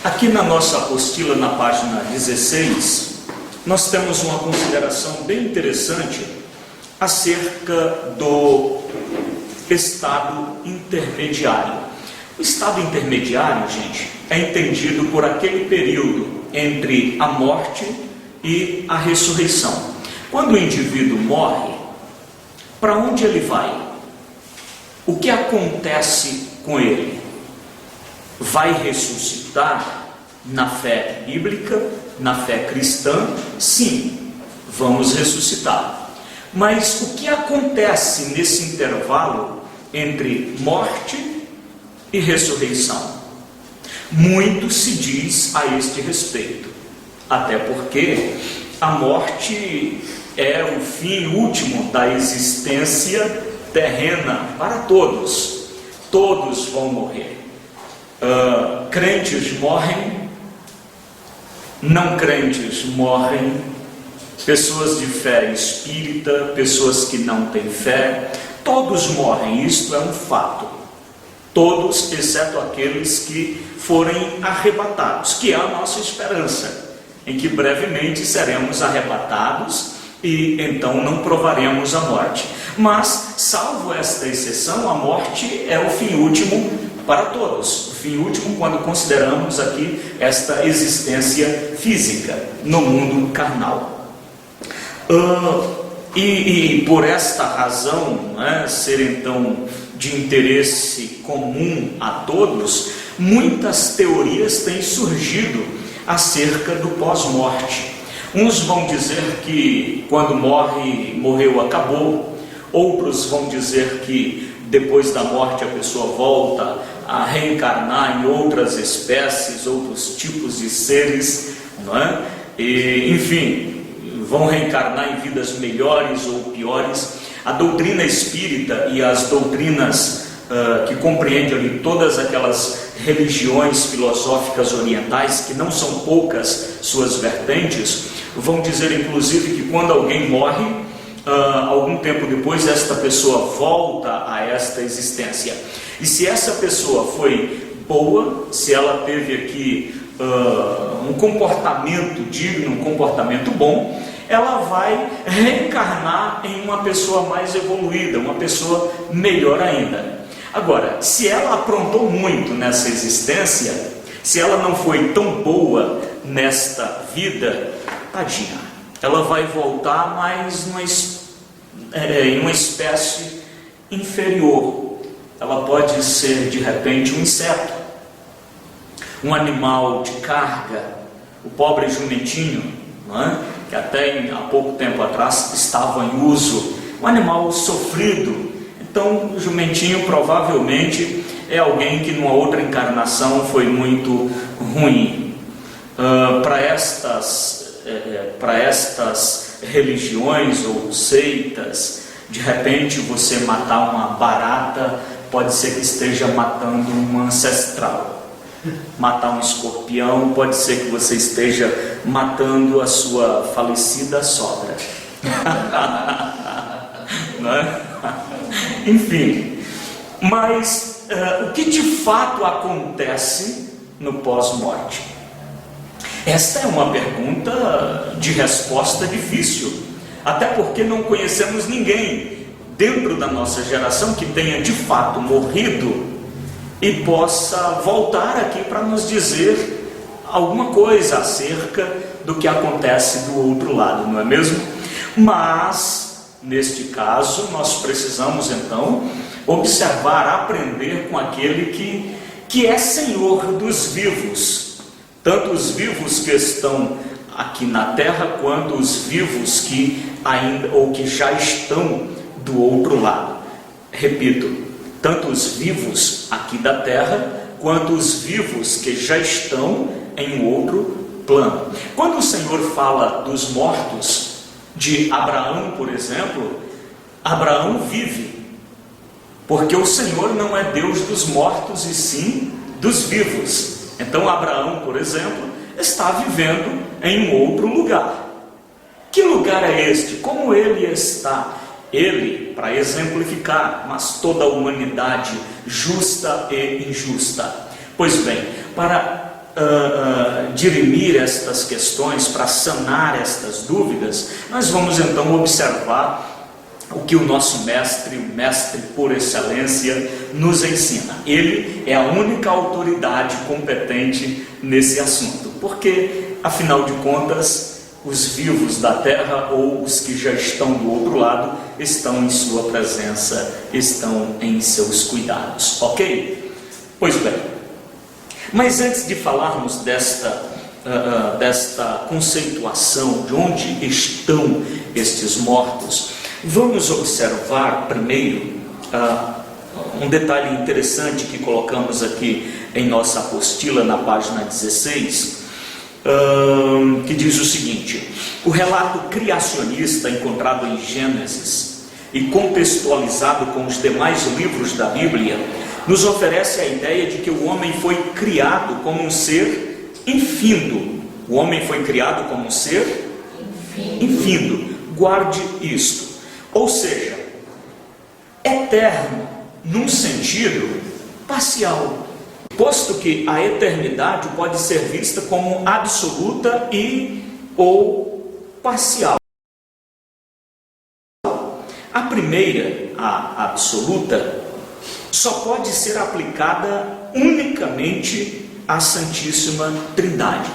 Aqui na nossa apostila, na página 16, nós temos uma consideração bem interessante acerca do estado intermediário. O estado intermediário, gente, é entendido por aquele período entre a morte e a ressurreição. Quando o indivíduo morre, para onde ele vai? O que acontece com ele? Vai ressuscitar na fé bíblica, na fé cristã? Sim, vamos ressuscitar. Mas o que acontece nesse intervalo entre morte e ressurreição? Muito se diz a este respeito, até porque a morte é o fim último da existência terrena para todos. Todos vão morrer. Crentes morrem, não crentes morrem, pessoas de fé espírita, pessoas que não têm fé, todos morrem, isto é um fato. Todos, exceto aqueles que forem arrebatados, que é a nossa esperança, em que brevemente seremos arrebatados e então não provaremos a morte. Mas, salvo esta exceção, a morte é o fim último para todos. O fim último quando consideramos aqui esta existência física no mundo carnal. E por esta razão, ser então de interesse comum a todos, muitas teorias têm surgido acerca do pós-morte. Uns vão dizer que quando morreu, acabou. Outros vão dizer que depois da morte a pessoa volta a reencarnar em outras espécies, outros tipos de seres, não é? E, enfim, vão reencarnar em vidas melhores ou piores. A doutrina espírita e as doutrinas que compreendem ali todas aquelas religiões filosóficas orientais, que não são poucas suas vertentes, vão dizer inclusive que quando alguém morre, algum tempo depois esta pessoa volta a esta existência. E se essa pessoa foi boa, se ela teve aqui um comportamento digno, um comportamento bom, ela vai reencarnar em uma pessoa mais evoluída, uma pessoa melhor ainda. Agora, se ela aprontou muito nessa existência, se ela não foi tão boa nesta vida, tadinha, ela vai voltar mais em uma espécie inferior. Ela pode ser de repente um inseto, um animal de carga, o pobre jumentinho, não é? Que até há pouco tempo atrás estava em uso, um animal sofrido. Então o jumentinho provavelmente é alguém que numa outra encarnação foi muito ruim. Para estas religiões ou seitas, de repente você matar uma barata pode ser que esteja matando um ancestral. Matar um escorpião pode ser que você esteja matando a sua falecida sogra. Não é? Enfim, mas o que de fato acontece no pós-morte? Esta é uma pergunta de resposta difícil, até porque não conhecemos ninguém dentro da nossa geração que tenha de fato morrido e possa voltar aqui para nos dizer alguma coisa acerca do que acontece do outro lado, não é mesmo? Mas, neste caso, nós precisamos então observar, aprender com aquele que é Senhor dos vivos, tanto os vivos que estão aqui na terra, quanto os vivos que ainda ou que já estão do outro lado. Repito, tanto os vivos aqui da terra, quanto os vivos que já estão em outro plano. Quando o Senhor fala dos mortos, de Abraão, por exemplo, Abraão vive, porque o Senhor não é Deus dos mortos e sim dos vivos. Então Abraão, por exemplo, está vivendo em um outro lugar. Que lugar é este? Como ele está? Ele, para exemplificar, mas toda a humanidade justa e injusta. Pois bem, para dirimir estas questões, para sanar estas dúvidas, nós vamos então observar o que o nosso mestre, o mestre por excelência, nos ensina. Ele é a única autoridade competente nesse assunto, porque, afinal de contas, os vivos da terra ou os que já estão do outro lado estão em sua presença, estão em seus cuidados, ok? Pois bem, mas antes de falarmos desta conceituação de onde estão estes mortos, vamos observar primeiro um detalhe interessante que colocamos aqui em nossa apostila na página 16, que diz o seguinte: o relato criacionista encontrado em Gênesis e contextualizado com os demais livros da Bíblia nos oferece a ideia de que o homem foi criado como um ser infindo. O homem foi criado como um ser infindo. Guarde isto. Ou seja, eterno num sentido parcial, posto que a eternidade pode ser vista como absoluta e ou parcial. A primeira, a absoluta, só pode ser aplicada unicamente à Santíssima Trindade.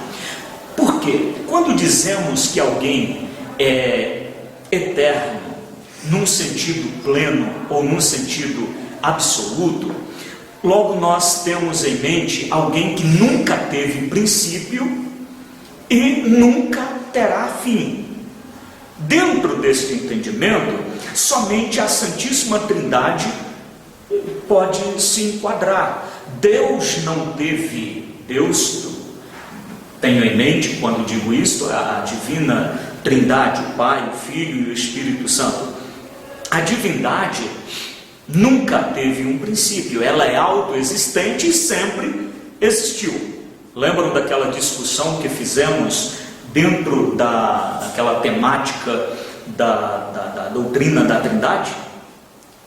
Por quê? Quando dizemos que alguém é eterno num sentido pleno ou num sentido absoluto, logo nós temos em mente alguém que nunca teve princípio e nunca terá fim. Dentro deste entendimento, somente a Santíssima Trindade pode se enquadrar. Deus não teve, Deus, tenho em mente quando digo isto, a divina Trindade, o Pai, o Filho e o Espírito Santo. A divindade nunca teve um princípio, ela é autoexistente e sempre existiu. Lembram daquela discussão que fizemos dentro daquela temática da doutrina da Trindade?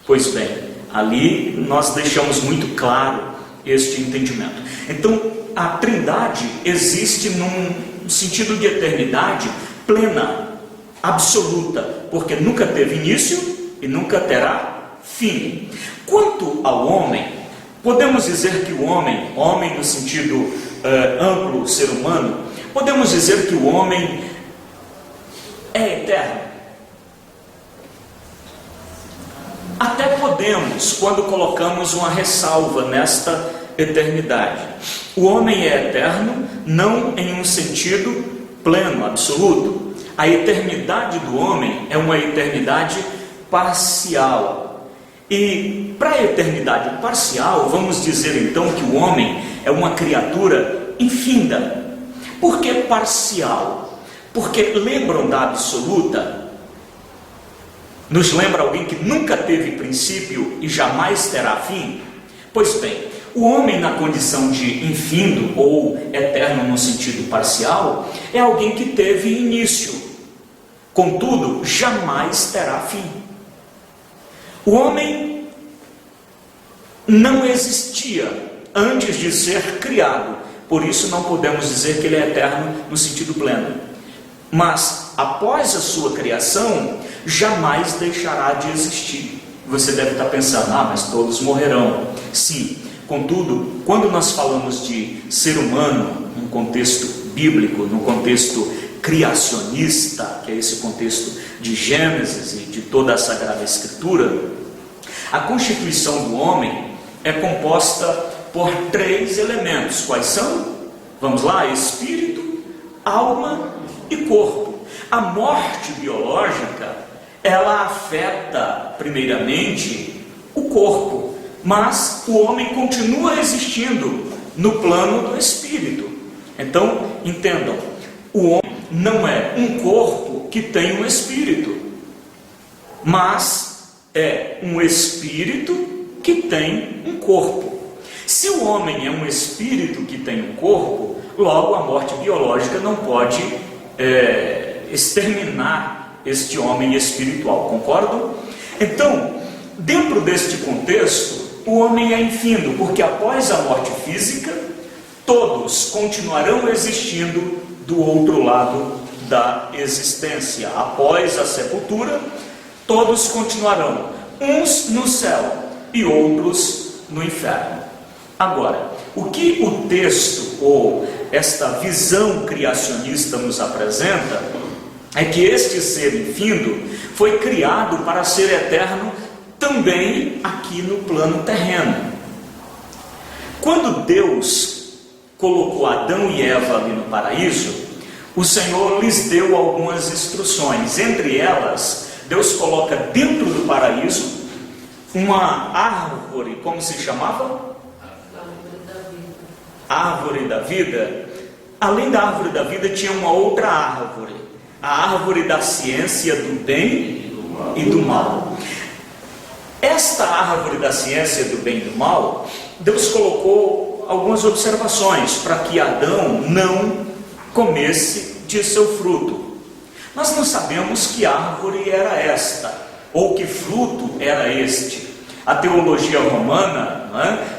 Pois bem, ali nós deixamos muito claro este entendimento. Então, a Trindade existe num sentido de eternidade plena, absoluta, porque nunca teve início e nunca terá fim. Quanto ao homem, podemos dizer que o homem no sentido amplo, ser humano, podemos dizer que o homem é eterno. Até podemos, quando colocamos uma ressalva nesta eternidade. O homem é eterno, não em um sentido pleno, absoluto. A eternidade do homem é uma eternidade parcial. E para a eternidade parcial, vamos dizer então que o homem é uma criatura infinda. Por que parcial? Porque lembram da absoluta? Nos lembra alguém que nunca teve princípio e jamais terá fim? Pois bem, o homem na condição de infindo ou eterno no sentido parcial é alguém que teve início, contudo jamais terá fim. O homem não existia antes de ser criado, por isso não podemos dizer que ele é eterno no sentido pleno. Mas após a sua criação, jamais deixará de existir. Você deve estar pensando, mas todos morrerão. Sim, contudo, quando nós falamos de ser humano, num contexto bíblico, num contexto criacionista, que é esse contexto de Gênesis e de toda a Sagrada Escritura, a constituição do homem é composta por 3 elementos. Quais são? Vamos lá: espírito, alma e corpo. A morte biológica, ela afeta primeiramente o corpo, mas o homem continua existindo no plano do espírito. Então, entendam, o homem não é um corpo que tem um espírito, mas é um espírito que tem um corpo. Se o homem é um espírito que tem um corpo, logo a morte biológica não pode exterminar este homem espiritual, concordam? Então, dentro deste contexto, o homem é infindo, porque após a morte física, todos continuarão existindo do outro lado da existência. Após a sepultura, todos continuarão, uns no céu e outros no inferno. Agora, o que o texto ou esta visão criacionista nos apresenta é que este ser infindo foi criado para ser eterno também aqui no plano terreno. Quando Deus colocou Adão e Eva ali no paraíso, o Senhor lhes deu algumas instruções. Entre elas, Deus coloca dentro do paraíso uma árvore, como se chamava? Árvore da vida. Além da árvore da vida, tinha uma outra árvore, a árvore da ciência do bem e do mal. Esta árvore da ciência do bem e do mal, Deus colocou algumas observações para que Adão não comesse de seu fruto. Nós não sabemos que árvore era esta, ou que fruto era este. A teologia romana,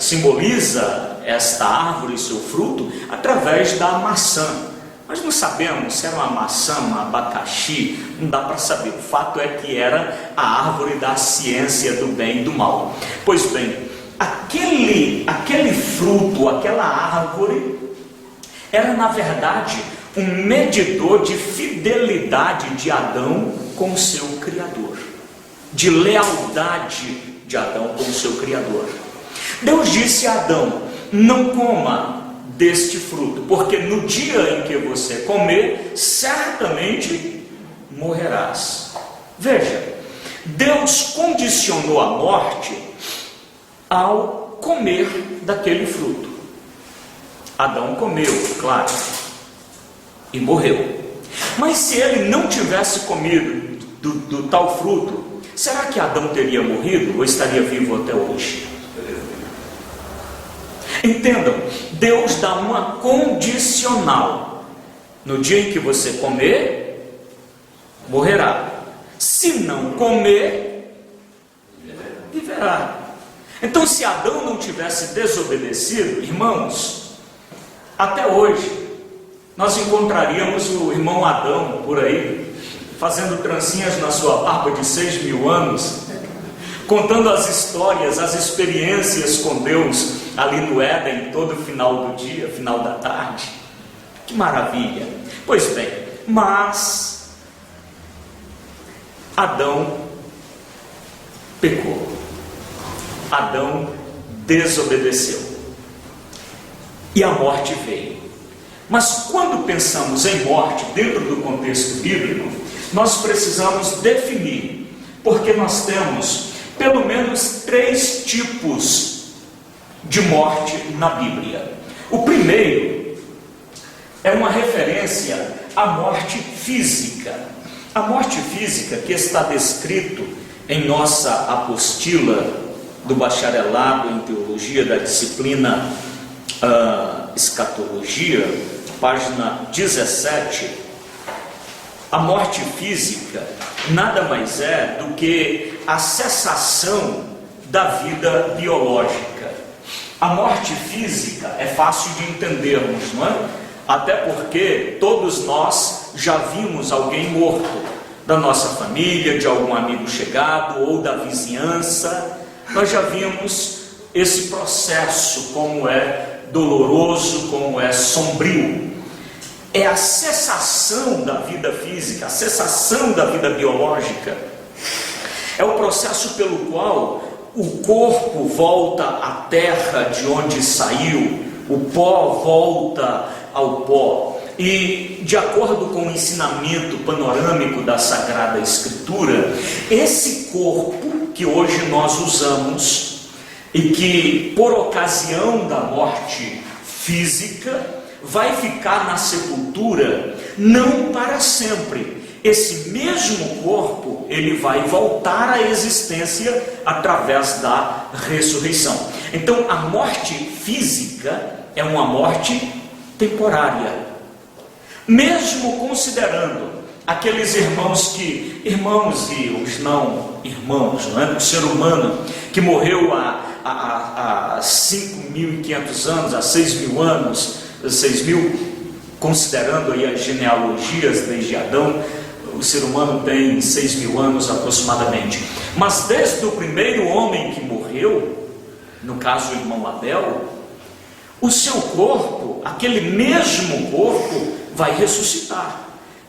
simboliza esta árvore e seu fruto através da maçã. Nós não sabemos se era uma maçã, um abacaxi, não dá para saber. O fato é que era a árvore da ciência do bem e do mal. Pois bem, aquele fruto, aquela árvore, era na verdade um medidor de fidelidade de Adão com o seu Criador, de lealdade de Adão com o seu Criador. Deus disse a Adão: não coma deste fruto, porque no dia em que você comer, certamente morrerás. Veja, Deus condicionou a morte ao comer daquele fruto. Adão comeu, claro, e morreu. Mas se ele não tivesse comido do tal fruto, será que Adão teria morrido ou estaria vivo até hoje? Entendam, Deus dá uma condicional. No dia em que você comer, morrerá. Se não comer, viverá. Então, se Adão não tivesse desobedecido, irmãos, até hoje nós encontraríamos o irmão Adão por aí, fazendo trancinhas na sua barba de 6.000 anos, contando as histórias, as experiências com Deus ali no Éden, todo final do dia, final da tarde. Que maravilha! Pois bem, mas Adão pecou. Adão desobedeceu. E a morte veio. Mas quando pensamos em morte dentro do contexto bíblico, nós precisamos definir, porque nós temos pelo menos 3 tipos de morte na Bíblia. O primeiro é uma referência à morte física. A morte física que está descrito em nossa apostila do bacharelado em teologia da disciplina escatologia, página 17, a morte física nada mais é do que a cessação da vida biológica. A morte física é fácil de entendermos, não é? Até porque todos nós já vimos alguém morto, da nossa família, de algum amigo chegado ou da vizinhança. Nós já vimos esse processo, como é doloroso, como é sombrio. É a cessação da vida física, a cessação da vida biológica. É o processo pelo qual o corpo volta à terra de onde saiu, o pó volta ao pó. E, de acordo com o ensinamento panorâmico da Sagrada Escritura, esse corpo que hoje nós usamos e que, por ocasião da morte física, vai ficar na sepultura não para sempre. Esse mesmo corpo, ele vai voltar à existência através da ressurreição. Então, a morte física é uma morte temporária. Mesmo considerando aqueles irmãos e os não irmãos, não é? O ser humano que morreu há há 5.500 anos, há 6.000 anos, 6.000, considerando aí as genealogias desde Adão, o ser humano tem 6.000 anos aproximadamente. Mas desde o primeiro homem que morreu, no caso o irmão Abel, o seu corpo, aquele mesmo corpo, vai ressuscitar.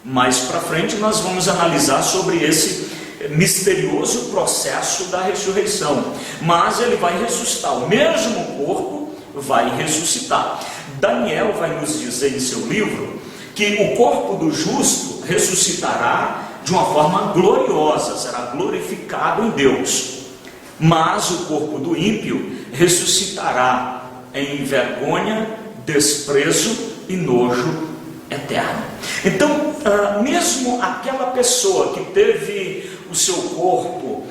Mais para frente nós vamos analisar sobre esse misterioso processo da ressurreição. Mas ele vai ressuscitar, o mesmo corpo vai ressuscitar. Daniel vai nos dizer em seu livro que o corpo do justo ressuscitará de uma forma gloriosa, será glorificado em Deus. Mas o corpo do ímpio ressuscitará em vergonha, desprezo e nojo eterno. Então, mesmo aquela pessoa que teve o seu corpo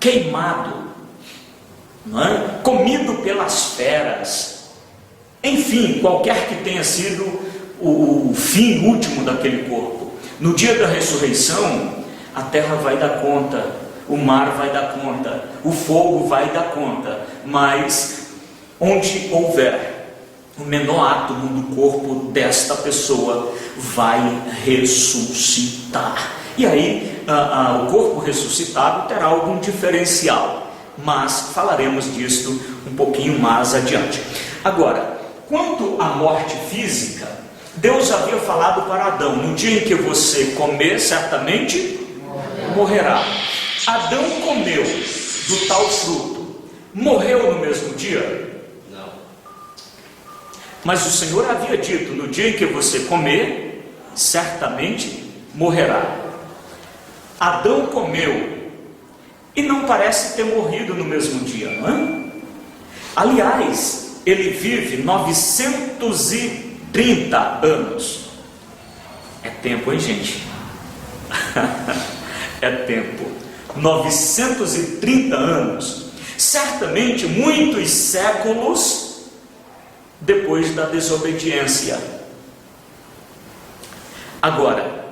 queimado, não é? Comido pelas feras, enfim, qualquer que tenha sido o fim último daquele corpo, no dia da ressurreição, a terra vai dar conta, o mar vai dar conta, o fogo vai dar conta, mas onde houver o menor átomo do corpo desta pessoa vai ressuscitar. E aí o corpo ressuscitado terá algum diferencial, mas falaremos disso um pouquinho mais adiante. Agora, quanto à morte física, Deus havia falado para Adão: no dia em que você comer, certamente morrerá. Adão comeu do tal fruto, morreu no mesmo dia? Não. Mas o Senhor havia dito: no dia em que você comer, certamente morrerá. Adão comeu e não parece ter morrido no mesmo dia, não é? Aliás, ele vive 930 anos. É tempo, hein, gente? É tempo. 930 anos. Certamente muitos séculos depois da desobediência. Agora,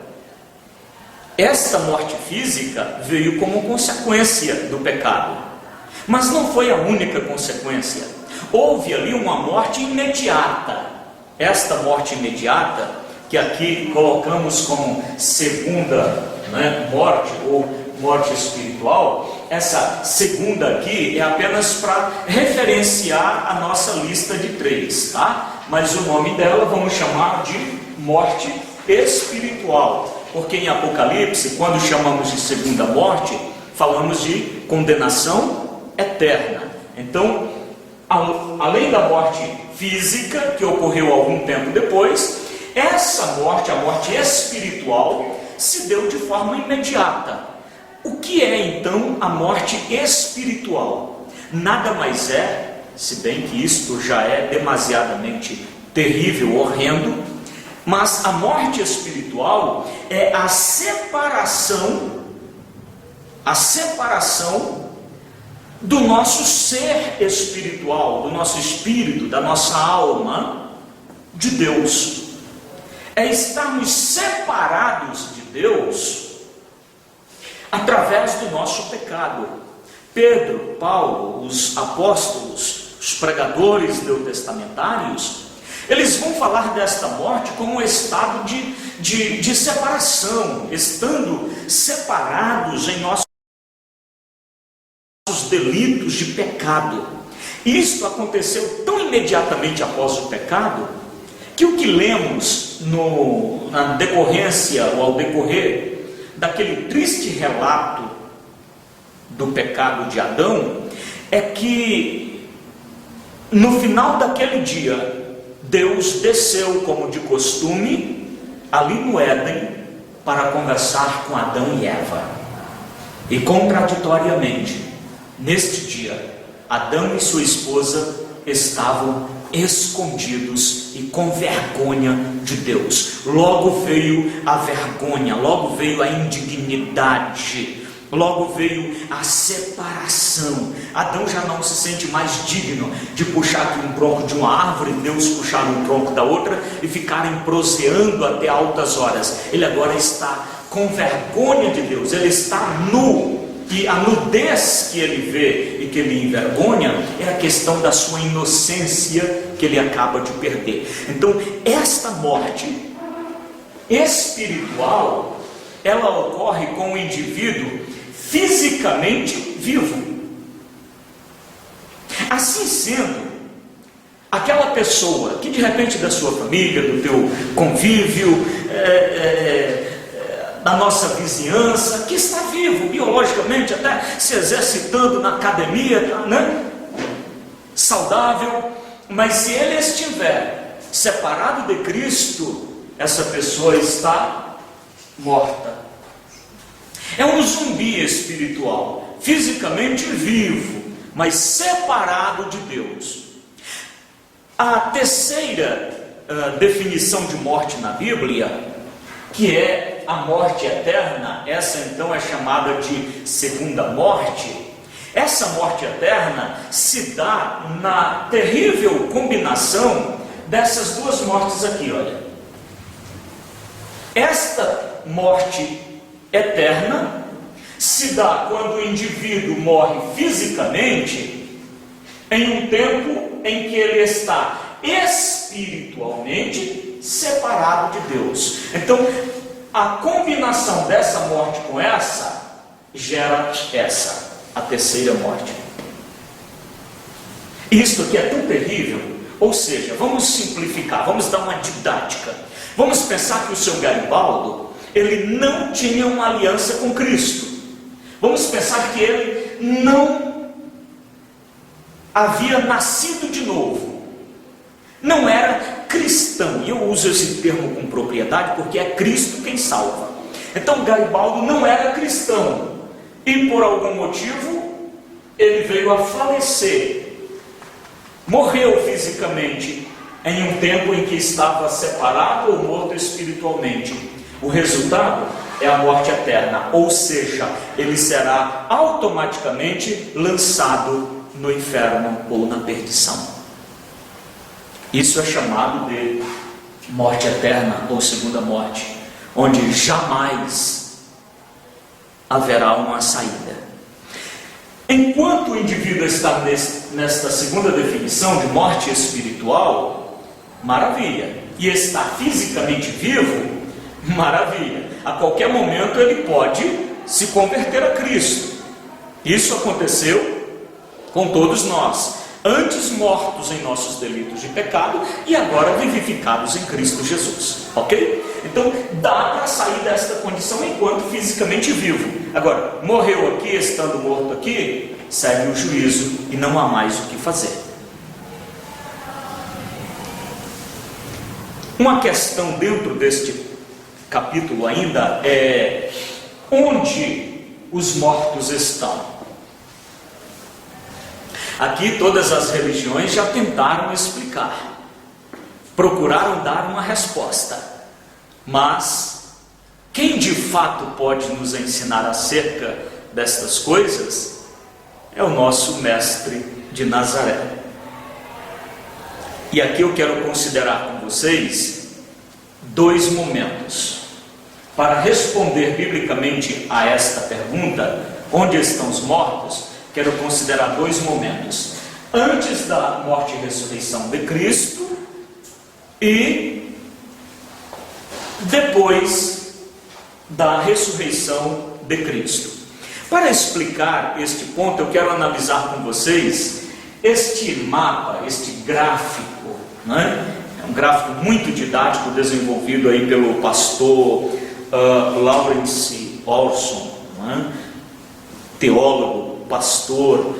esta morte física veio como consequência do pecado, mas não foi a única consequência. Houve ali uma morte imediata. Esta morte imediata, que aqui colocamos como segunda, morte ou morte espiritual, essa segunda aqui é apenas para referenciar a nossa lista de 3, tá? Mas o nome dela vamos chamar de morte espiritual. Porque em Apocalipse, quando chamamos de segunda morte, falamos de condenação eterna. Então, além da morte física, que ocorreu algum tempo depois, essa morte, a morte espiritual, se deu de forma imediata. O que é então a morte espiritual? Nada mais é, se bem que isto já é demasiadamente terrível, horrendo, mas a morte espiritual é a separação do nosso ser espiritual, do nosso espírito, da nossa alma, de Deus. É estarmos separados de Deus através do nosso pecado. Pedro, Paulo, os apóstolos, os pregadores neotestamentários, eles vão falar desta morte como um estado de separação, estando separados em nossos delitos de pecado. Isto aconteceu tão imediatamente após o pecado, que o que lemos na decorrência ou ao decorrer daquele triste relato do pecado de Adão, é que no final daquele dia, Deus desceu, como de costume, ali no Éden, para conversar com Adão e Eva. E contraditoriamente, neste dia, Adão e sua esposa estavam escondidos e com vergonha de Deus. Logo veio a vergonha, logo veio a indignidade, logo veio a separação. Adão já não se sente mais digno de puxar aqui um tronco de uma árvore, Deus puxar um tronco da outra e ficarem proseando até altas horas. Ele agora está com vergonha de Deus, ele está nu. e a nudez que ele vê e que ele envergonha é a questão da sua inocência que ele acaba de perder. Então, esta morte espiritual, ela ocorre com o indivíduo fisicamente vivo. Assim sendo, aquela pessoa que de repente da sua família, do teu convívio, da nossa vizinhança, que está vivo biologicamente, até se exercitando na academia, né? Saudável, mas se ele estiver separado de Cristo, essa pessoa está morta. É um zumbi espiritual, fisicamente vivo, mas separado de Deus. A terceira definição de morte na Bíblia, que é a morte eterna, essa então é chamada de segunda morte. Essa morte eterna se dá na terrível combinação dessas duas mortes aqui, olha. Esta morte eterna se dá quando o indivíduo morre fisicamente, em um tempo em que ele está espiritualmente separado de Deus. Então, a combinação dessa morte com essa gera essa, a terceira morte. Isto aqui é tão terrível, ou seja, vamos simplificar, vamos dar uma didática. Vamos pensar que o seu Garibaldo, ele não tinha uma aliança com Cristo. Vamos pensar que ele não havia nascido de novo, não era cristão, e eu uso esse termo com propriedade porque é Cristo quem salva. Então Garibaldo não era cristão, e por algum motivo ele veio a falecer, morreu fisicamente em um tempo em que estava separado ou morto espiritualmente. O resultado é a morte eterna, ou seja, ele será automaticamente lançado no inferno ou na perdição. Isso é chamado de morte eterna ou segunda morte, onde jamais haverá uma saída. Enquanto o indivíduo está nesta segunda definição de morte espiritual, maravilha, e está fisicamente vivo, maravilha, a qualquer momento ele pode se converter a Cristo. Isso aconteceu com todos nós, antes mortos em nossos delitos de pecado e agora vivificados em Cristo Jesus, ok? Então dá para sair desta condição enquanto fisicamente vivo. Agora, morreu aqui, estando morto aqui, segue o juízo e não há mais o que fazer. Uma questão dentro deste capítulo ainda é onde os mortos estão. Aqui todas as religiões já tentaram explicar, procuraram dar uma resposta, mas quem de fato pode nos ensinar acerca destas coisas é o nosso mestre de Nazaré. E aqui eu quero considerar com vocês dois momentos para responder biblicamente a esta pergunta: onde estão os mortos? Quero considerar dois momentos: antes da morte e ressurreição de Cristo e depois da ressurreição de Cristo. Para explicar este ponto, eu quero analisar com vocês este mapa, este gráfico, né? É um gráfico muito didático, desenvolvido aí pelo pastor Lawrence Orson, né? Teólogo, pastor,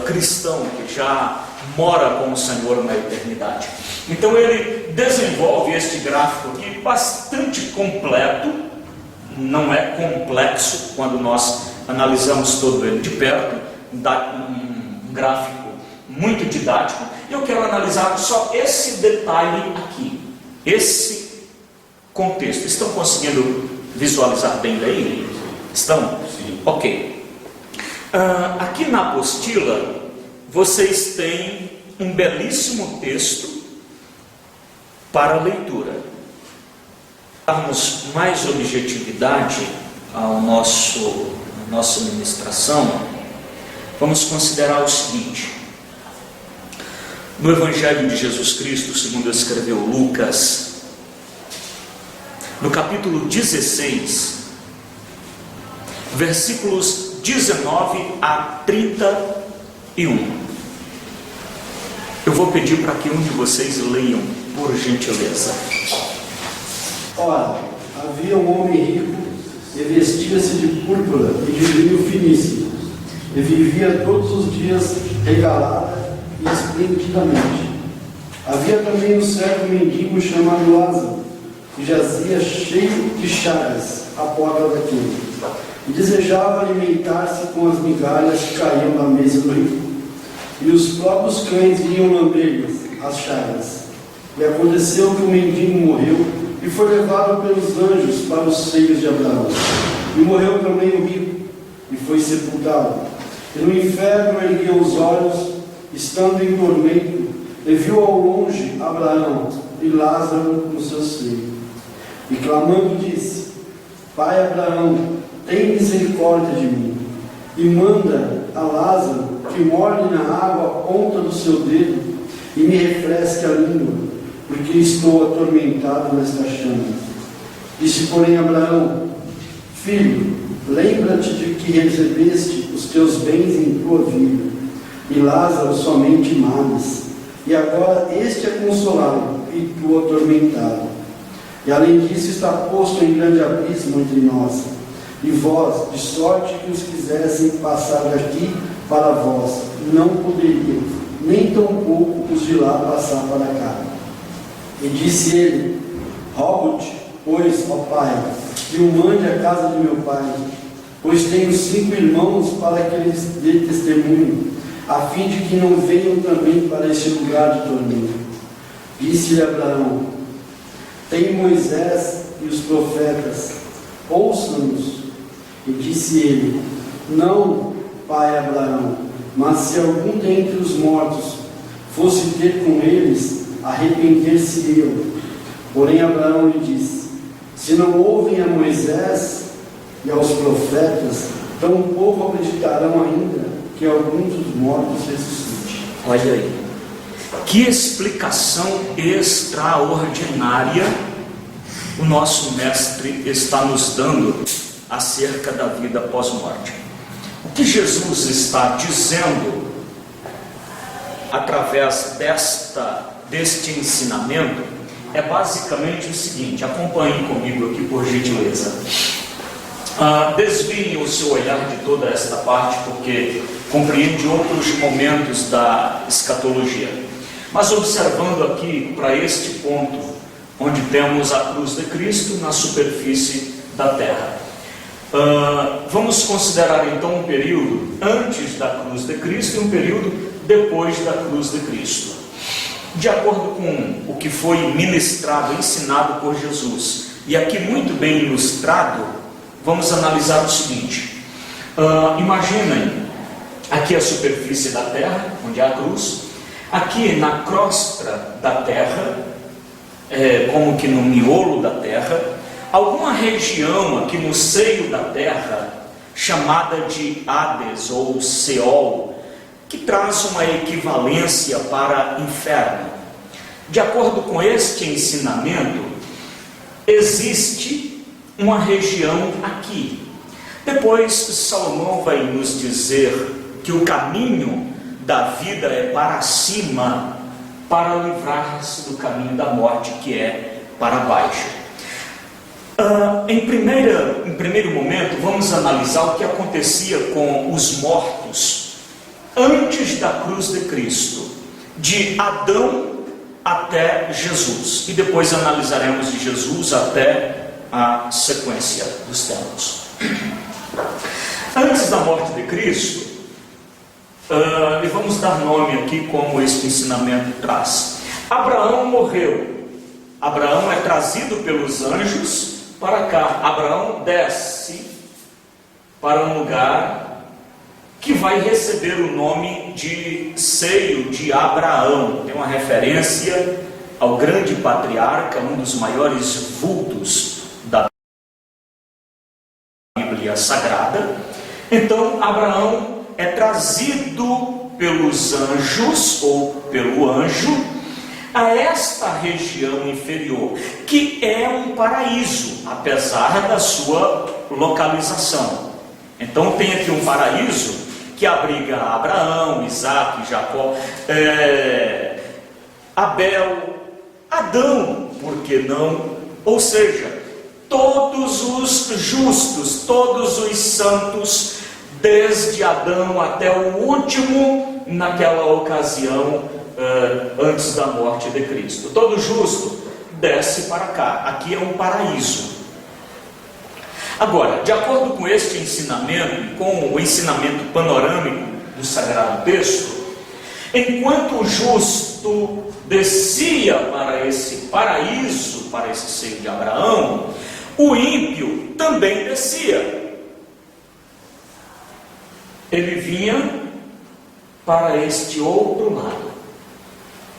cristão, que já mora com o Senhor na eternidade. Então ele desenvolve este gráfico aqui bastante completo, não é complexo quando nós analisamos todo ele de perto, um gráfico muito didático. E eu quero analisar só esse detalhe aqui, esse contexto. Estão conseguindo visualizar bem daí? Estão? Sim. Ok. Aqui na apostila vocês têm um belíssimo texto para leitura. Darmos mais objetividade ao nosso nossa ministração, vamos considerar o seguinte: no Evangelho de Jesus Cristo, segundo escreveu Lucas, no capítulo 16, versículos 19 a 31. Eu vou pedir para que um de vocês leiam, por gentileza. Ora, havia um homem rico, e vestia-se de púrpura e de linho finíssimo, e vivia todos os dias regalada e esplendidamente. Havia também no céu um mendigo chamado Lázaro, que jazia cheio de chagas à porta daquele, e desejava alimentar-se com as migalhas que caíam da mesa do rico. E os próprios cães vinham lamber-lhes as chagas. E aconteceu que o mendigo morreu e foi levado pelos anjos para os seios de Abraão. E morreu também o rico e foi sepultado. E no inferno ergueu os olhos, estando em tormento, e viu ao longe Abraão e Lázaro no seu seio. E clamando disse: Pai Abraão, tem misericórdia de mim, e manda a Lázaro que molhe na água a ponta do seu dedo e me refresque a língua, porque estou atormentado nesta chama. Disse, porém, Abraão: Filho, lembra-te de que recebeste os teus bens em tua vida, e Lázaro somente males, e agora este é consolado, e tu atormentado. E além disso está posto em grande abismo entre nós e vós, de sorte que os quisessem passar daqui para vós, não poderiam, nem tampouco os de lá passar para cá. E disse ele: Rogo-te, pois, ó Pai, que o mande à casa de meu pai, pois tenho 5 irmãos, para que lhes dê testemunho, a fim de que não venham também para este lugar de tormento. Disse-lhe Abraão: Tem Moisés e os profetas, ouçam-nos. E disse ele: Não, pai Abraão, mas se algum dentre os mortos fosse ter com eles, arrepender-se eu. Porém Abraão lhe disse: Se não ouvem a Moisés e aos profetas, tampouco acreditarão ainda que algum dos mortos ressuscite. Olha aí, que explicação extraordinária o nosso mestre está nos dando acerca da vida pós-morte. O que Jesus está dizendo através deste ensinamento é basicamente o seguinte: acompanhem comigo aqui, por gentileza. Desviem o seu olhar de toda esta parte, porque compreende outros momentos da escatologia. Mas observando aqui para este ponto, onde temos a cruz de Cristo na superfície da terra. Vamos considerar então um período antes da cruz de Cristo e um período depois da cruz de Cristo. De acordo com o que foi ministrado, ensinado por Jesus, e aqui muito bem ilustrado, vamos analisar o seguinte. Imaginem aqui a superfície da terra, onde há a cruz, aqui na crosta da terra, como que no miolo da terra, alguma região aqui no seio da terra, chamada de Hades ou Seol, que traz uma equivalência para inferno. De acordo com este ensinamento, existe uma região aqui. Depois Salomão vai nos dizer que o caminho da vida é para cima, para livrar-se do caminho da morte, que é para baixo. Em primeiro momento, vamos analisar o que acontecia com os mortos antes da cruz de Cristo, de Adão até Jesus, e depois analisaremos de Jesus até a sequência dos tempos. Antes da morte de Cristo, e vamos dar nome aqui como este ensinamento traz. Abraão morreu. Abraão é trazido pelos anjos para cá. Abraão desce para um lugar que vai receber o nome de seio de Abraão. Tem uma referência ao grande patriarca, um dos maiores vultos da Bíblia Sagrada. Então Abraão é trazido pelos anjos, ou pelo anjo, a esta região inferior, que é um paraíso, apesar da sua localização. Então tem aqui um paraíso que abriga Abraão, Isaac, Jacó, Abel, Adão, por que não? Ou seja, todos os justos, todos os santos, desde Adão até o último, naquela ocasião, antes da morte de Cristo. Todo justo desce para cá. Aqui é um paraíso. Agora, de acordo com este ensinamento, com o ensinamento panorâmico do Sagrado Texto, enquanto o justo descia para esse paraíso, para esse seio de Abraão, o ímpio também descia. Ele vinha para este outro lado,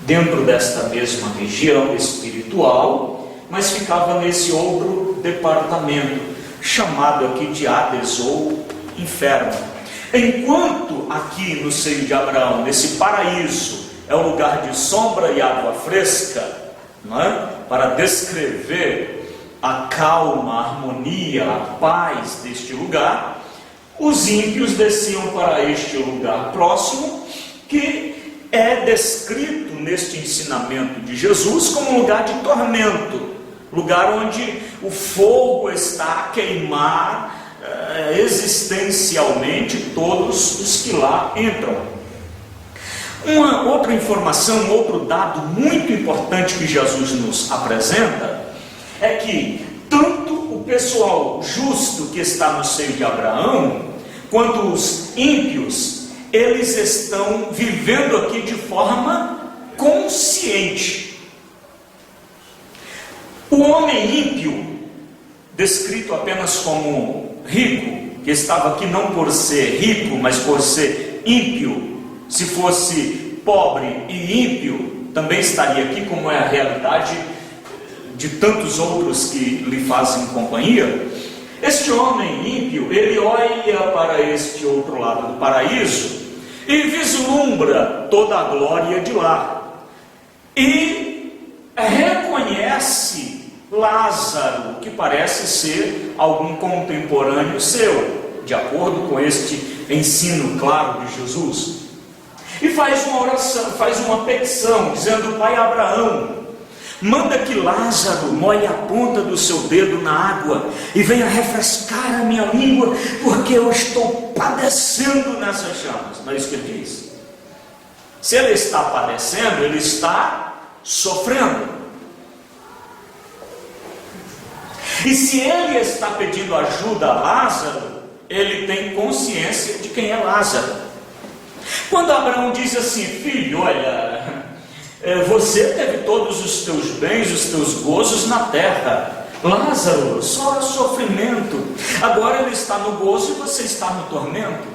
dentro desta mesma região espiritual, mas ficava nesse outro departamento, chamado aqui de Hades ou inferno. Enquanto aqui no seio de Abraão, nesse paraíso, é um lugar de sombra e água fresca, não é? Para descrever a calma, a harmonia, a paz deste lugar, os ímpios desciam para este lugar próximo, que é descrito neste ensinamento de Jesus como um lugar de tormento, lugar onde o fogo está a queimar existencialmente todos os que lá entram. Uma outra informação, um outro dado muito importante que Jesus nos apresenta é que tanto o pessoal justo que está no seio de Abraão, quanto os ímpios, eles estão vivendo aqui de forma consciente. O homem ímpio, descrito apenas como rico, que estava aqui não por ser rico, mas por ser ímpio, se fosse pobre e ímpio, também estaria aqui, como é a realidade de tantos outros que lhe fazem companhia. Este homem ímpio, ele olha para este outro lado do paraíso e vislumbra toda a glória de lá, e reconhece Lázaro, que parece ser algum contemporâneo seu, de acordo com este ensino claro de Jesus, e faz uma oração, faz uma petição, dizendo: Pai Abraão, manda que Lázaro molhe a ponta do seu dedo na água e venha refrescar a minha língua, porque eu estou padecendo nessas chamas. Não é isso que ele diz? Se ele está padecendo, ele está sofrendo. E se ele está pedindo ajuda a Lázaro, ele tem consciência de quem é Lázaro. Quando Abraão diz assim: filho, olha, você teve todos os teus bens, os teus gozos na terra. Lázaro, só sofrimento. Agora ele está no gozo e você está no tormento.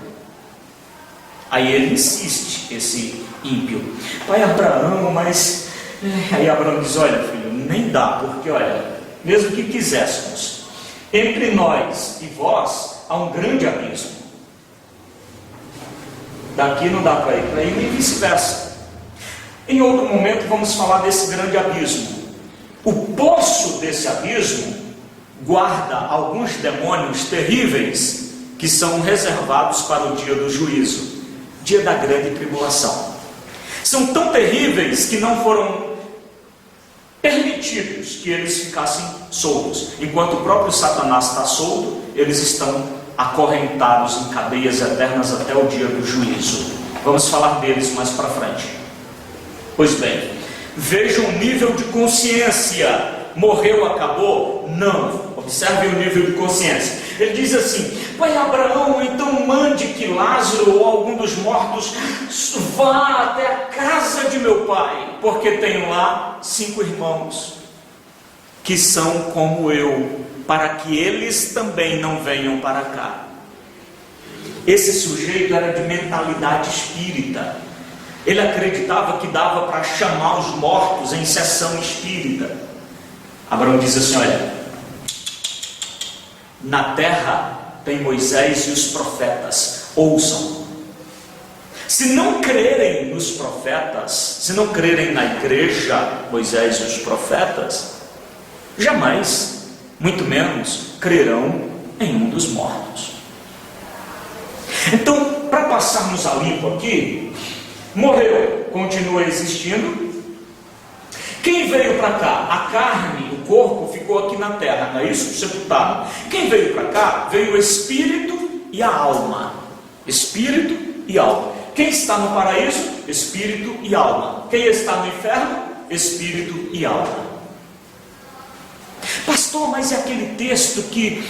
Aí ele insiste, esse ímpio: pai Abraão, mas... Aí Abraão diz: olha filho, nem dá, porque olha, mesmo que quiséssemos, entre nós e vós há um grande abismo. Daqui não dá para ir e vice-versa. Em outro momento vamos falar desse grande abismo. O poço desse abismo guarda alguns demônios terríveis que são reservados para o dia do juízo, dia da grande tribulação. São tão terríveis que não foram permitidos que eles ficassem soltos. Enquanto o próprio Satanás está solto, eles estão acorrentados em cadeias eternas até o dia do juízo. Vamos falar deles mais para frente. Pois bem, veja o nível de consciência. Morreu, acabou? Não. Observe o nível de consciência. Ele diz assim: pai Abraão, então mande que Lázaro ou algum dos mortos vá até a casa de meu pai, porque tenho lá 5 irmãos que são como eu, para que eles também não venham para cá. Esse sujeito era de mentalidade espírita. Ele acreditava que dava para chamar os mortos em sessão espírita. Abraão diz assim: olha, na terra tem Moisés e os profetas, ouçam. Se não crerem nos profetas, se não crerem na igreja, Moisés e os profetas, jamais, muito menos, crerão em um dos mortos. Então, para passarmos a limpo aqui, morreu, continua existindo. Quem veio para cá? A carne, o corpo ficou aqui na terra, não é isso? Sepultado. Quem veio para cá? Veio o espírito e a alma. Espírito e alma. Quem está no paraíso? Espírito e alma. Quem está no inferno? Espírito e alma. Pastor, mas é aquele texto que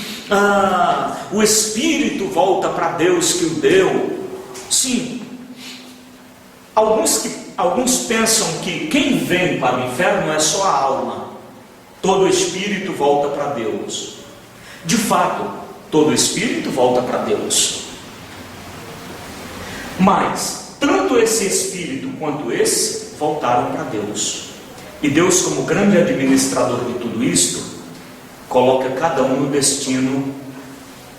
o espírito volta para Deus que o deu. Sim. Alguns pensam que quem vem para o inferno é só a alma. Todo espírito volta para Deus. De fato, todo espírito volta para Deus. Mas, tanto esse espírito quanto esse voltaram para Deus. E Deus, como grande administrador de tudo isto, coloca cada um no destino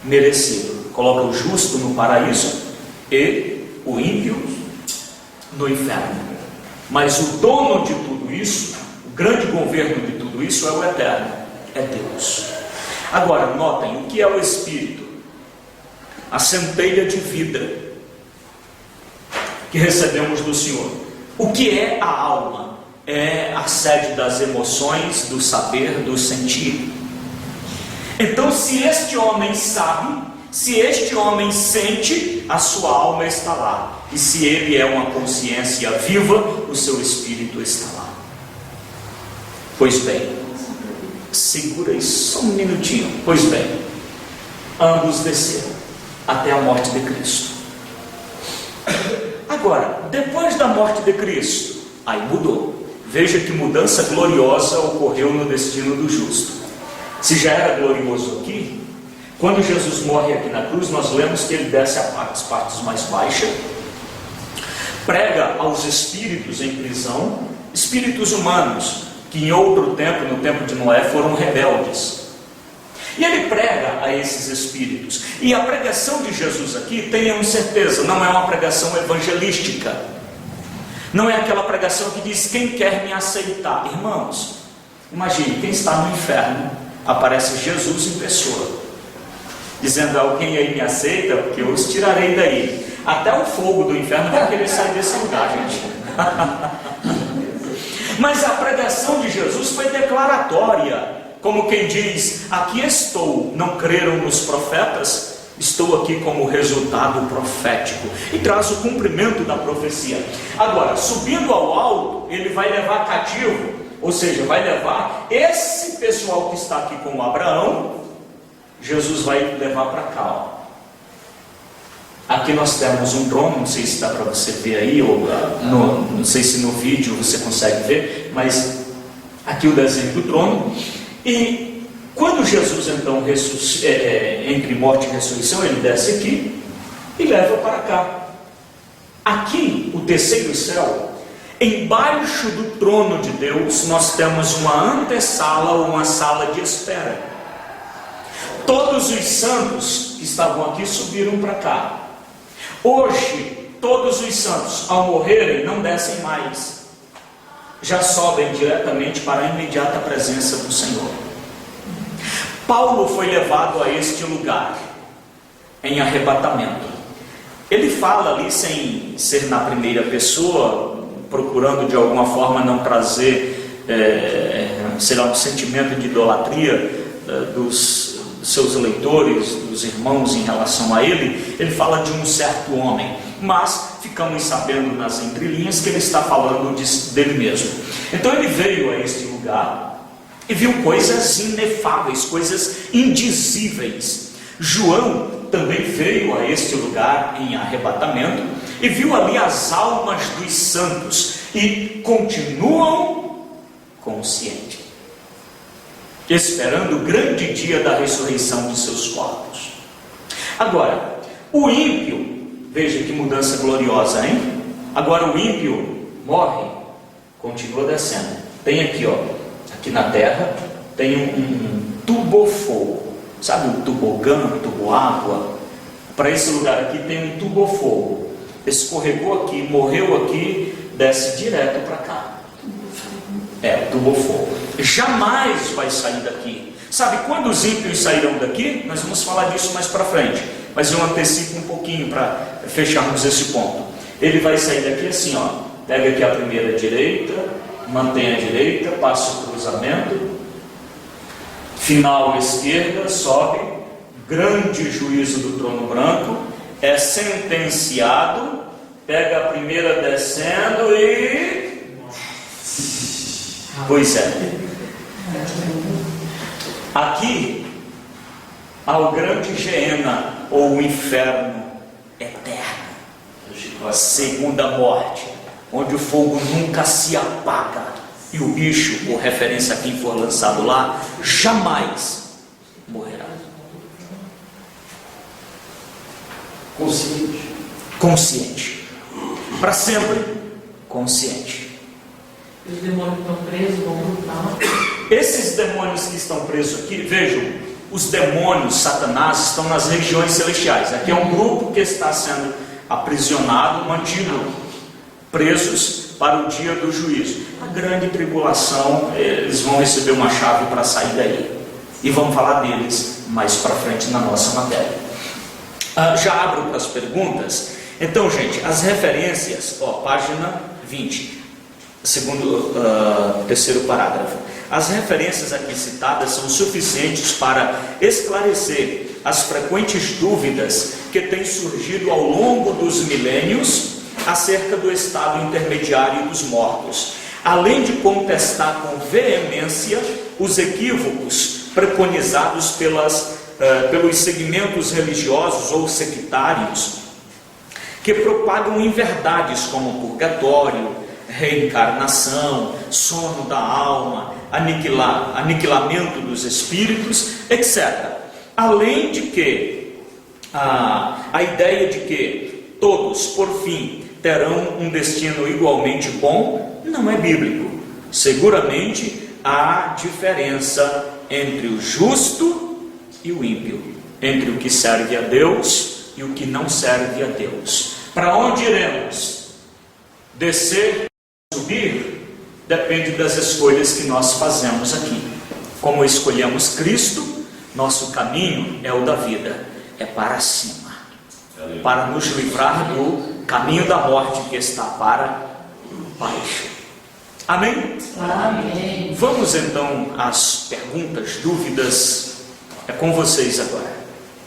merecido. Coloca o justo no paraíso e o ímpio no inferno. Mas o dono de tudo isso, o grande governo de tudo isso é o eterno, é Deus. Agora, notem, o que é o Espírito? A centelha de vida que recebemos do Senhor. O que é a alma? É a sede das emoções, do saber, do sentir. Então, se este homem sabe, se este homem sente, a sua alma está lá. E se ele é uma consciência viva, o seu espírito está lá. Pois bem, segura isso só um minutinho. Pois bem, ambos desceram até a morte de Cristo. Agora, depois da morte de Cristo, aí mudou. Veja que mudança gloriosa ocorreu no destino do justo. Se já era glorioso aqui, quando Jesus morre aqui na cruz, nós lemos que ele desce às partes mais baixas, prega aos espíritos em prisão, espíritos humanos, que em outro tempo, no tempo de Noé, foram rebeldes. E ele prega a esses espíritos. E a pregação de Jesus aqui, tenham certeza, não é uma pregação evangelística. Não é aquela pregação que diz, quem quer me aceitar? Irmãos, imagine, quem está no inferno, aparece Jesus em pessoa, dizendo, alguém aí me aceita, porque eu os tirarei daí. Até o fogo do inferno vai querer sair desse lugar, gente. Mas a pregação de Jesus foi declaratória, como quem diz, aqui estou, não creram nos profetas? Estou aqui como resultado profético, e traz o cumprimento da profecia. Agora, subindo ao alto, ele vai levar cativo, ou seja, vai levar esse pessoal que está aqui com Abraão, Jesus vai levar para cá, ó. Aqui nós temos um trono, não sei se dá para você ver aí, ou não sei se no vídeo você consegue ver, mas aqui o desenho do trono. E quando Jesus então entre morte e ressurreição, ele desce aqui e leva para cá. Aqui, o terceiro céu, embaixo do trono de Deus, nós temos uma antessala ou uma sala de espera. Todos os santos que estavam aqui subiram para cá. Hoje, todos os santos, ao morrerem, não descem mais. Já sobem diretamente para a imediata presença do Senhor. Paulo foi levado a este lugar, em arrebatamento. Ele fala ali, sem ser na primeira pessoa, procurando de alguma forma não trazer, um sentimento de idolatria dos seus leitores, dos irmãos em relação a ele. Ele fala de um certo homem, mas ficamos sabendo nas entrelinhas que ele está falando dele mesmo. Então ele veio a este lugar e viu coisas inefáveis, coisas indizíveis. João também veio a este lugar em arrebatamento e viu ali as almas dos santos e continuam conscientes, esperando o grande dia da ressurreição de seus corpos. Agora, o ímpio, veja que mudança gloriosa, hein? Agora o ímpio morre, continua descendo. Tem aqui, ó, aqui na terra, tem um tubo-fogo. sabe o tobogã, tubo-água? Para esse lugar aqui tem um tubo-fogo. Escorregou aqui, morreu aqui, desce direto para cá. É, o tubo-fogo. Jamais vai sair daqui. Sabe quando os ímpios sairão daqui? Nós vamos falar disso mais para frente. Mas eu antecipo um pouquinho para fecharmos esse ponto. Ele vai sair daqui assim, ó. Pega aqui a primeira direita, mantém a direita, passa o cruzamento, final esquerda, sobe, grande juízo do trono branco, é sentenciado, pega a primeira descendo e... Pois é. Aqui há o grande Geena, ou o inferno eterno, segunda morte, onde o fogo nunca se apaga, e o bicho, por referência a quem for lançado lá, jamais morrerá. Consciente. Para sempre, consciente. Os demônios que estão presos vão lutar. Esses demônios que estão presos aqui, vejam, os demônios, Satanás, estão nas regiões celestiais. Aqui é um grupo que está sendo aprisionado, mantido, presos para o dia do juízo. A grande tribulação, eles vão receber uma chave para sair daí. E vamos falar deles mais para frente na nossa matéria. Já abro para as perguntas. Então, gente, as referências, página 20, terceiro parágrafo. As referências aqui citadas são suficientes para esclarecer as frequentes dúvidas que têm surgido ao longo dos milênios acerca do estado intermediário dos mortos, além de contestar com veemência os equívocos preconizados pelos segmentos religiosos ou sectários que propagam inverdades como purgatório, reencarnação, sono da alma, aniquilamento dos espíritos, etc. Além de que a ideia de que todos, por fim, terão um destino igualmente bom, não é bíblico. Seguramente há diferença entre o justo e o ímpio, entre o que serve a Deus e o que não serve a Deus. Para onde iremos? Descer, subir, depende das escolhas que nós fazemos aqui. Como escolhemos Cristo, nosso caminho é o da vida, é para cima, para nos livrar do caminho da morte que está para baixo. Amém? Amém. Vamos então às perguntas, dúvidas. É com vocês agora.